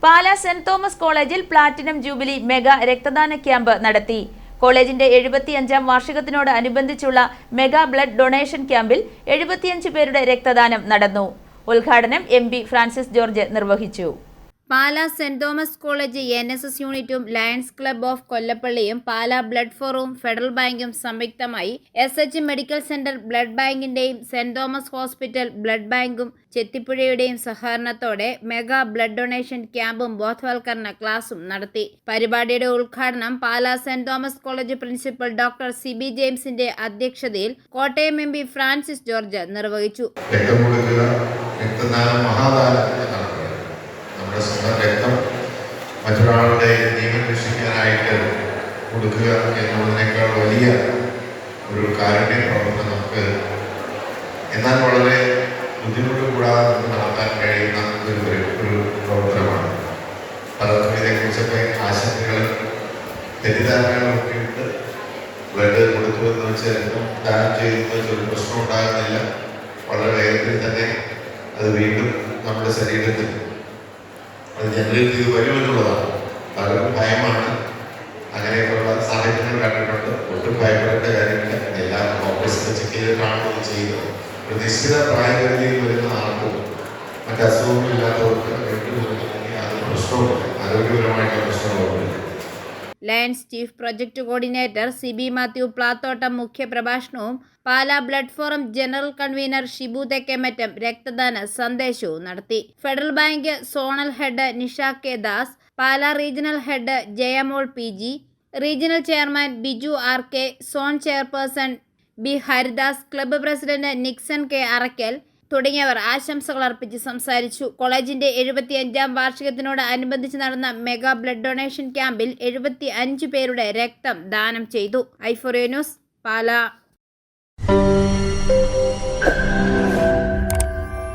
Pala saint Thomas കോളേജിൽ platinum jubilee mega രക്തദാന camp നടത്തി. കോളേജിന്റെ 75ാം വാർഷികത്തിനോട് അനുബന്ധിച്ചുള്ള മെഗാ ബ്ലഡ് ഡൊണേഷൻ ക്യാമ്പിൽ 75 പേരുടെ രക്തദാനം നടന്നു. ഉദ്ഘാടനം MP ഫ്രാൻസിസ് ജോർജ് നിർവഹിച്ചു. Pala saint Thomas college NSS യൂണിറ്റും ലയൺസ് ക്ലബ്ബ് ഓഫ് കൊല്ലപ്പള്ളിയും പാലാ ബ്ലഡ് ഫോറവും ഫെഡറൽ ബാങ്കും സംയുക്തമായി SH മെഡിക്കൽ സെന്റർ ബ്ലഡ് ബാങ്കിന്റെയും സെന്റ് തോമസ് ഹോസ്പിറ്റൽ ബ്ലഡ് ബാങ്കും ചെത്തിപ്പുഴയുടെയും സഹകരണത്തോടെ മെഗാ ബ്ലഡ് ഡൊണേഷൻ ക്യാമ്പും ബോധവൽക്കരണ ക്ലാസും നടത്തി. പരിപാടിയുടെ ഉദ്ഘാടനം Pala saint Thomas college principal doctor CB ജെയിംസിന്റെ അധ്യക്ഷതയിൽ കോട്ടയം MP ഫ്രാൻസിസ് ജോർജ് നിർവഹിച്ചു. സ്വന്തം രക്തം മറ്റൊരാളുടെ ജീവൻ രക്ഷിക്കാനായിട്ട് കൊടുക്കുക എന്നുള്ളതിനേക്കാൾ വലിയ ഒരു കാരുണ്യ പ്രവർത്തനം നമുക്ക് എന്നാൽ വളരെ ബുദ്ധിമുട്ട് കൂടാതെ നമുക്ക് നടത്താൻ കഴിയുന്ന ഒരു പ്രവർത്തനമാണ്. പലർക്കും ഇതേക്കുറിച്ചൊക്കെ ആശങ്കകളും തെറ്റിദ്ധാരണകളും ഒക്കെ ഉണ്ട്. ബ്ലഡ് കൊടുത്തു എന്ന് വെച്ച് രക്തം ദാനം ചെയ്യുന്നത് വെച്ചൊരു പ്രശ്നം ഉണ്ടാകുന്നില്ല. വളരെ വേഗത്തിൽ തന്നെ അത് വീണ്ടും നമ്മുടെ ശരീരത്തിൽ അത് ജനറേറ്റ് ചെയ്ത് വരുമെന്നുള്ളതാണ്. പലർക്കും ഭയമാണ്. അങ്ങനെയൊക്കെയുള്ള സാഹചര്യങ്ങൾ കണ്ടിട്ടുണ്ട്. ഒട്ടും ഭയപ്പെടേണ്ട കാര്യമില്ല. എല്ലാ ഡോക്ടേഴ്സിനെ ചെക്ക് ചെയ്തിട്ടാണ് ഇത് ചെയ്യുന്നത്. ഒരു നിശ്ചിത പ്രായപരിധിയിൽ വരുന്ന ആർക്കും മറ്റ് അസുഖങ്ങളില്ലാത്തവർക്ക് അത് പ്രശ്നവുമില്ല. ആരോഗ്യപരമായിട്ടുള്ള പ്രശ്നങ്ങളുമില്ല. Lions chief project coordinator CB Mathew Plathottam മുഖ്യ പ്രഭാഷണവും Pala blood forum general convener Shibu Thekkemattam രക്തദാന സന്ദേശവും നടത്തി. Federal bank zonal head Nisha K. Das, Pala regional head Jayamol PG, regional chairman Biju RK, zone chairperson B. Haridas, club president Nixon K. Arakkal തുടങ്ങിയവർ ആശംസകൾ അർപ്പിച്ച് സംസാരിച്ചു. കോളേജിന്റെ 75ാം വാർഷികത്തിനോട് അനുബന്ധിച്ച് നടന്ന മെഗാ ബ്ലഡ് ഡൊണേഷൻ ക്യാമ്പിൽ 75 പേരുടെ രക്തം ദാനം ചെയ്തു. i4A news, Pala.